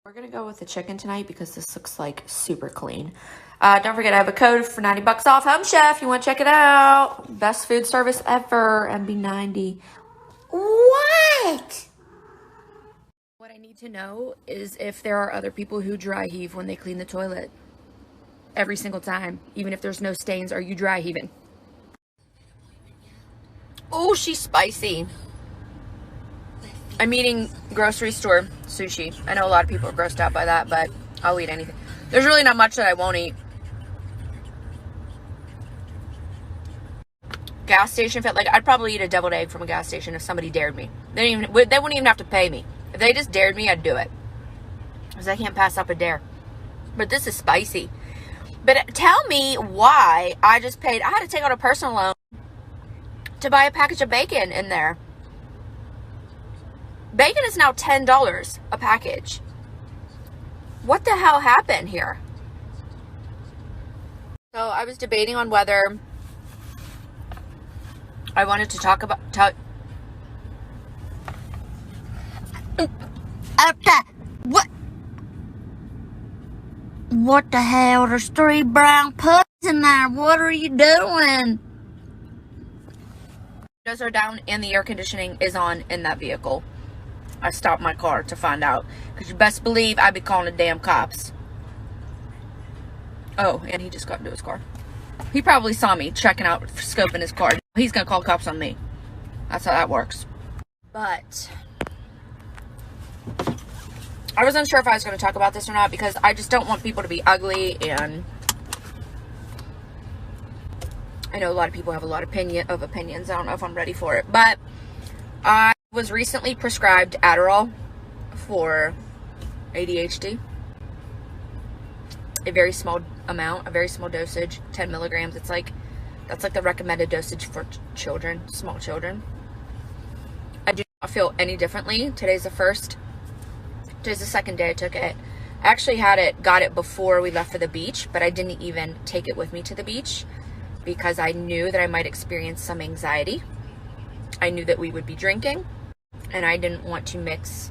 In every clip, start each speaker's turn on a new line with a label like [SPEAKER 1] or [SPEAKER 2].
[SPEAKER 1] We're gonna go with the chicken tonight because this looks like super clean. Don't forget I have a code for 90 bucks off Home Chef. You want to check it out? Best food service ever. MB90. What? What I need to know is if there are other people who dry heave when they clean the toilet. Every single time. Even if there's no stains, are you dry heaving? Oh, she's spicy. I'm eating grocery store sushi. I know a lot of people are grossed out by that, but I'll eat anything. There's really not much that I won't eat. Gas station fit. Like, I'd probably eat a deviled egg from a gas station if somebody dared me. They wouldn't even have to pay me. If they just dared me, I'd do it. Because I can't pass up a dare. But this is spicy. But tell me why I just paid. I had to take out a personal loan to buy a package of bacon in there. Bacon is now $10 a package. What the hell happened here? So I was debating on whether I wanted to talk about... What? What the hell? There's 3 brown pups in there. What are you doing? Windows are down and the air conditioning is on in that vehicle. I stopped my car to find out. Because you best believe I'd be calling the damn cops. Oh, and he just got into his car. He probably saw me checking out, scoping his car. He's going to call cops on me. That's how that works. But I was unsure if I was going to talk about this or not. Because I just don't want people to be ugly. And I know a lot of people have a lot of opinions. I don't know if I'm ready for it. But I was recently prescribed Adderall for ADHD. A very small amount, a very small dosage, 10 milligrams. That's like the recommended dosage for children, small children. I do not feel any differently. Today's the second day I took it. I actually got it before we left for the beach, but I didn't even take it with me to the beach because I knew that I might experience some anxiety. I knew that we would be drinking, and I didn't want to mix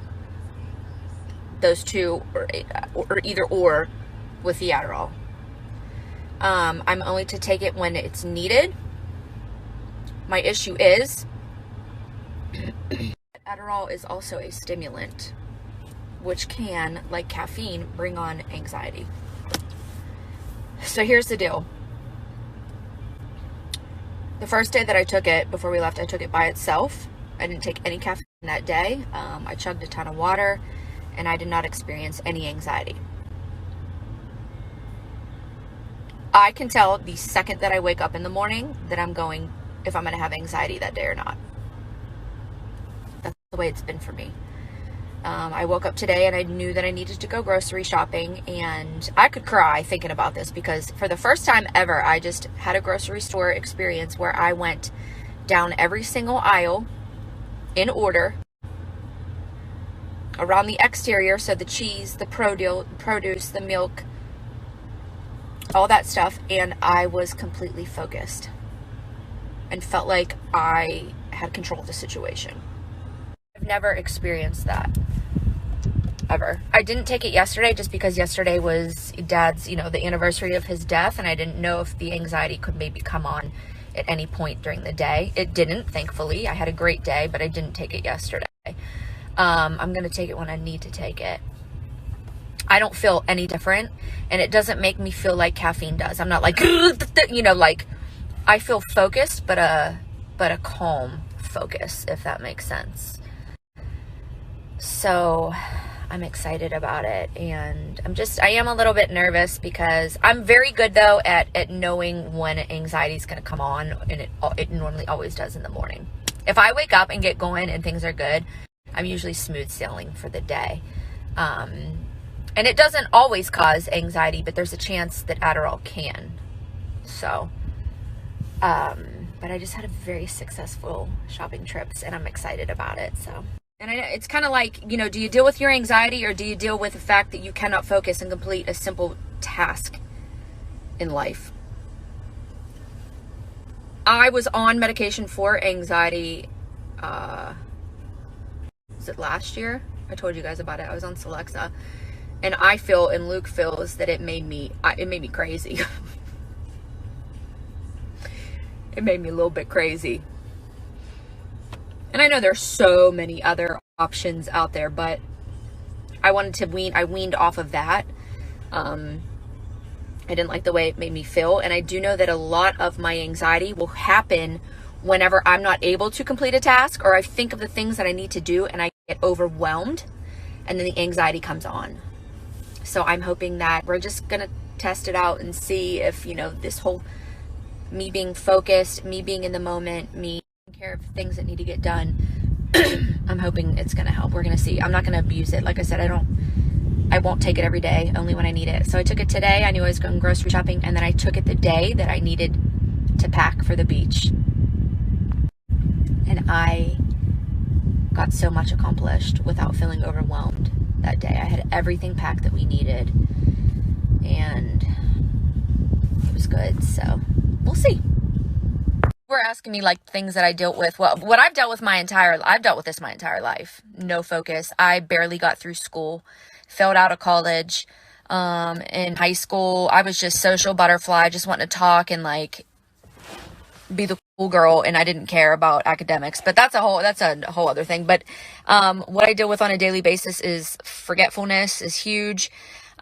[SPEAKER 1] those two or either or with the Adderall. I'm only to take it when it's needed. My issue is Adderall is also a stimulant, which can, like caffeine, bring on anxiety. So here's the deal. The first day that I took it, before we left, I took it by itself. I didn't take any caffeine that day. I chugged a ton of water, and I did not experience any anxiety. I can tell the second that I wake up in the morning that if I'm going to have anxiety that day or not. That's the way it's been for me. I woke up today and I knew that I needed to go grocery shopping, and I could cry thinking about this because for the first time ever, I just had a grocery store experience where I went down every single aisle in order around the exterior. So the cheese, the produce, the milk, all that stuff. And I was completely focused and felt like I had control of the situation. I've never experienced that ever. I didn't take it yesterday just because yesterday was Dad's, the anniversary of his death, and I didn't know if the anxiety could maybe come on at any point during the day. It didn't, thankfully. I had a great day, but I didn't take it yesterday. I'm going to take it when I need to take it. I don't feel any different, and it doesn't make me feel like caffeine does. I'm not like, like I feel focused, but a calm focus, if that makes sense. So I'm excited about it, and I am a little bit nervous because I'm very good though at knowing when anxiety is going to come on, and it normally always does in the morning. If I wake up and get going and things are good, I'm usually smooth sailing for the day. And it doesn't always cause anxiety, but there's a chance that Adderall can. So, but I just had a very successful shopping trips, and I'm excited about it. So, and I know it's kind of like, do you deal with your anxiety, or do you deal with the fact that you cannot focus and complete a simple task in life? I was on medication for anxiety, was it last year? I told you guys about it. I was on Celexa. And I feel, and Luke feels, that it made me crazy. It made me a little bit crazy. And I know there's so many other options out there, but I wanted to I weaned off of that. I didn't like the way it made me feel. And I do know that a lot of my anxiety will happen whenever I'm not able to complete a task, or I think of the things that I need to do and I get overwhelmed, and then the anxiety comes on. So I'm hoping that we're just going to test it out and see if, this whole me being focused, me being in the moment, me taking care of things that need to get done, I'm hoping it's going to help. We're going to see. I'm not going to abuse it. Like I said, I won't take it every day, only when I need it. So I took it today. I knew I was going grocery shopping, and then I took it the day that I needed to pack for the beach. And I got so much accomplished without feeling overwhelmed that day. I had everything packed that we needed, and it was good. So we'll see. We're asking me like things that I dealt with. Well, what I've dealt with I've dealt with this my entire life. No focus. I barely got through school, failed out of college. In high school, I was just social butterfly, just wanting to talk and like be the cool girl, and I didn't care about academics. But that's a whole other thing. But what I deal with on a daily basis is forgetfulness is huge.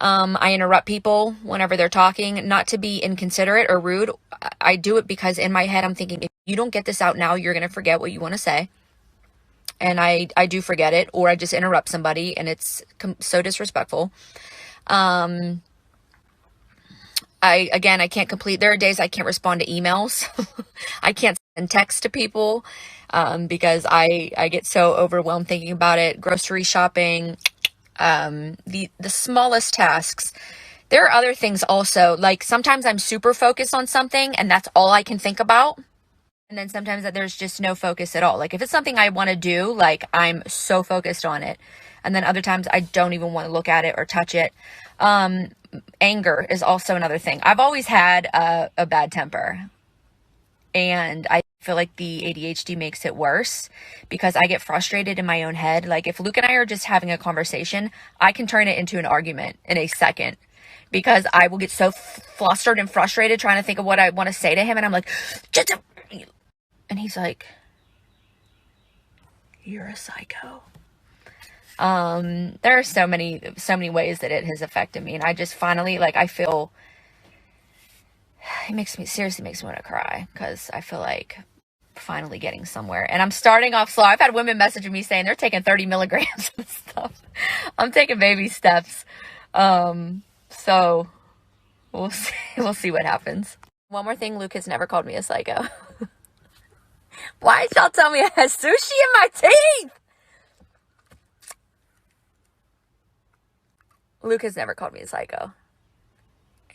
[SPEAKER 1] I interrupt people whenever they're talking, not to be inconsiderate or rude. I do it because in my head I'm thinking, if you don't get this out now, you're going to forget what you want to say. And I do forget it, or I just interrupt somebody, and it's so disrespectful. I can't complete. There are days I can't respond to emails. I can't send text to people, because I get so overwhelmed thinking about it. Grocery shopping, the smallest tasks. There are other things also, like sometimes I'm super focused on something and that's all I can think about. And then sometimes there's just no focus at all. Like if it's something I want to do, like I'm so focused on it. And then other times I don't even want to look at it or touch it. Anger is also another thing. I've always had a bad temper, and I feel like the ADHD makes it worse because I get frustrated in my own head. Like if Luke and I are just having a conversation, I can turn it into an argument in a second, because I will get so flustered and frustrated trying to think of what I want to say to him. And I'm like, and he's like, you're a psycho. There are so many ways that it has affected me. And I just finally, like, I feel, seriously makes me want to cry, because I feel like finally getting somewhere. And I'm starting off slow. I've had women messaging me saying they're taking 30 milligrams and stuff. I'm taking baby steps. So we'll see what happens. One more thing, Luke has never called me a psycho. Why did y'all tell me I had sushi in my teeth? Luke has never called me a psycho.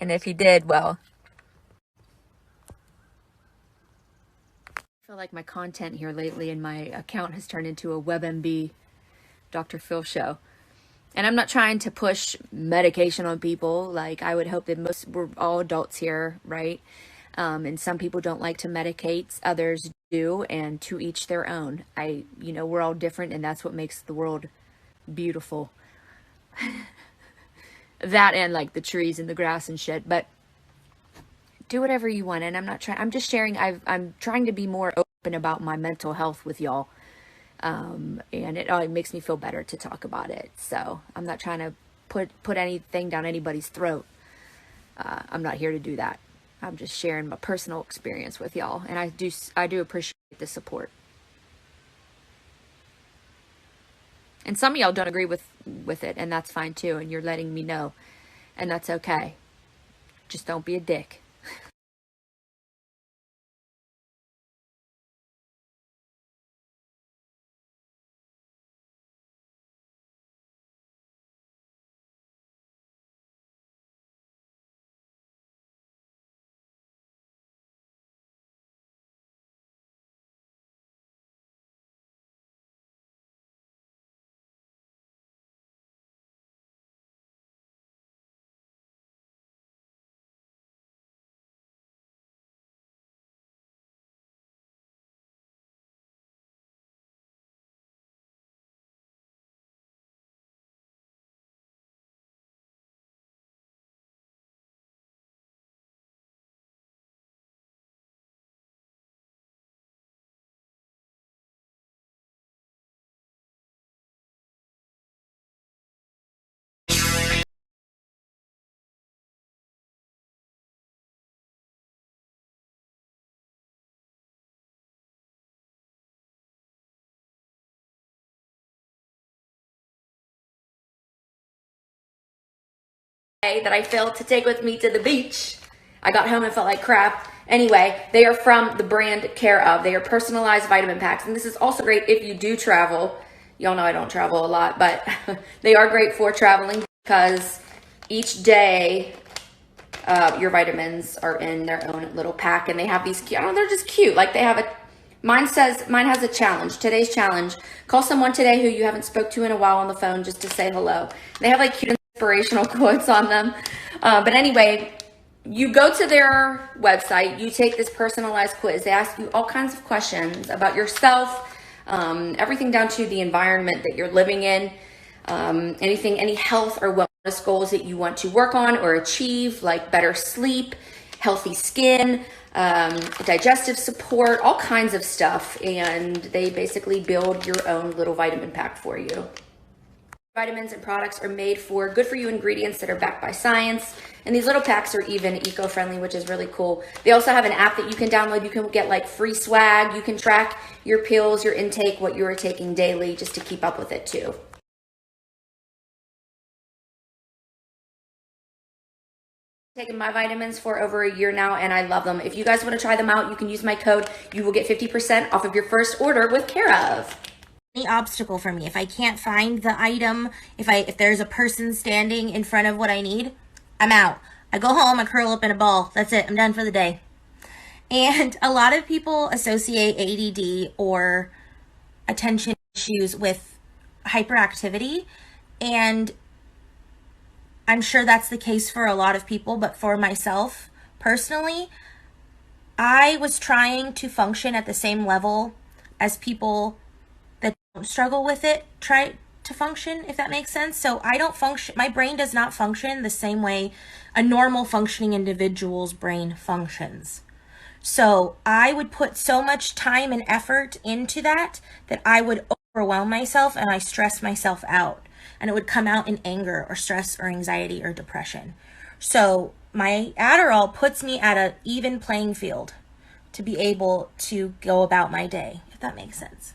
[SPEAKER 1] And if he did, well, I feel like my content here lately in my account has turned into a WebMB Dr. Phil show. And I'm not trying to push medication on people. Like, I would hope that we're all adults here, right? And some people don't like to medicate, others do, and to each their own. We're all different, and that's what makes the world beautiful. That and like the trees and the grass and shit. But do whatever you want. And I'm just sharing. I'm trying to be more open about my mental health with y'all. And it makes me feel better to talk about it. So I'm not trying to put anything down anybody's throat. I'm not here to do that. I'm just sharing my personal experience with y'all. And I do appreciate the support. And some of y'all don't agree with it, and that's fine too. And you're letting me know, and that's okay. Just don't be a dick. that I failed to take with me to the beach. I got home and felt like crap. Anyway, they are from the brand Care Of. They are personalized vitamin packs. And this is also great if you do travel. Y'all know I don't travel a lot, but they are great for traveling because each day your vitamins are in their own little pack, and they have these cute, I don't know, they're just cute. Like they have a, mine has a challenge, today's challenge. Call someone today who you haven't spoke to in a while on the phone just to say hello. They have like cute inspirational quotes on them. But anyway, you go to their website, you take this personalized quiz. They ask you all kinds of questions about yourself, everything down to the environment that you're living in, any health or wellness goals that you want to work on or achieve, like better sleep, healthy skin, digestive support, all kinds of stuff. And they basically build your own little vitamin pack for you. Vitamins and products are made for good for you ingredients that are backed by science. And these little packs are even eco-friendly, which is really cool. They also have an app that you can download. You can get like free swag. You can track your pills, your intake, what you are taking daily, just to keep up with it too. Taken my vitamins for over a year now, and I love them. If you guys want to try them out, you can use my code. You will get 50% off of your first order with Care Of.
[SPEAKER 2] Any obstacle for me. If I can't find the item, if there's a person standing in front of what I need, I'm out. I go home, I curl up in a ball. That's it. I'm done for the day. And a lot of people associate ADD or attention issues with hyperactivity, and I'm sure that's the case for a lot of people, but for myself personally, I was trying to function at the same level as people that don't struggle with it try to function, if that makes sense. So I don't function, my brain does not function the same way a normal functioning individual's brain functions. So I would put so much time and effort into that I would overwhelm myself and I stress myself out. And it would come out in anger or stress or anxiety or depression. So my Adderall puts me at an even playing field to be able to go about my day, if that makes sense.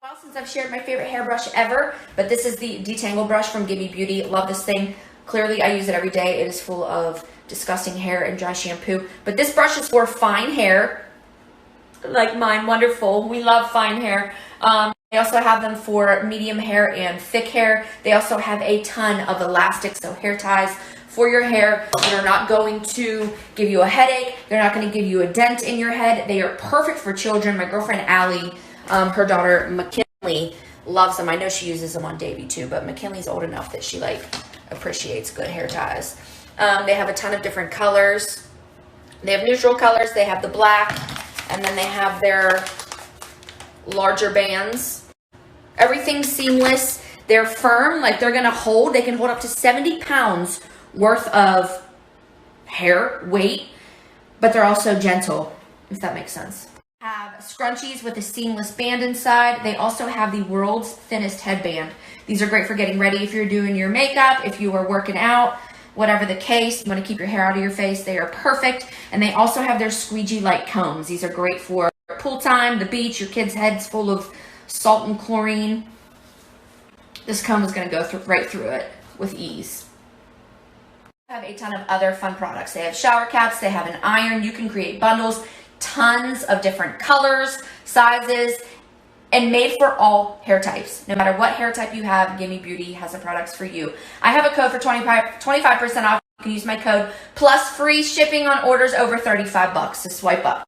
[SPEAKER 1] Well, since I've shared my favorite hairbrush ever, but this is the Detangle brush from Gimme Beauty. Love this thing. Clearly, I use it every day. It is full of disgusting hair and dry shampoo. But this brush is for fine hair, like mine. Wonderful. We love fine hair. They also have them for medium hair and thick hair. They also have a ton of elastics, so hair ties for your hair that are not going to give you a headache. They're not going to give you a dent in your head. They are perfect for children. My girlfriend Allie, her daughter McKinley loves them. I know she uses them on Davy too, but McKinley's old enough that she like appreciates good hair ties. They have a ton of different colors. They have neutral colors. They have the black, and then they have their larger bands. Everything's seamless. They're firm, like they're gonna hold. They can hold up to 70 pounds worth of hair weight, but they're also gentle, if that makes sense. Have scrunchies with a seamless band inside. They also have the world's thinnest headband. These are great for getting ready if you're doing your makeup, if you are working out, whatever the case. You want to keep your hair out of your face. They are perfect. And they also have their squeegee light combs. These are great for pool time, the beach, your kid's head's full of salt and chlorine. This comb is going to go right through it with ease. They have a ton of other fun products. They have shower caps. They have an iron. You can create bundles. Tons of different colors, sizes, and made for all hair types. No matter what hair type you have, Gimme Beauty has the products for you. I have a code for 25% off. You can use my code plus free shipping on orders over $35 to swipe up.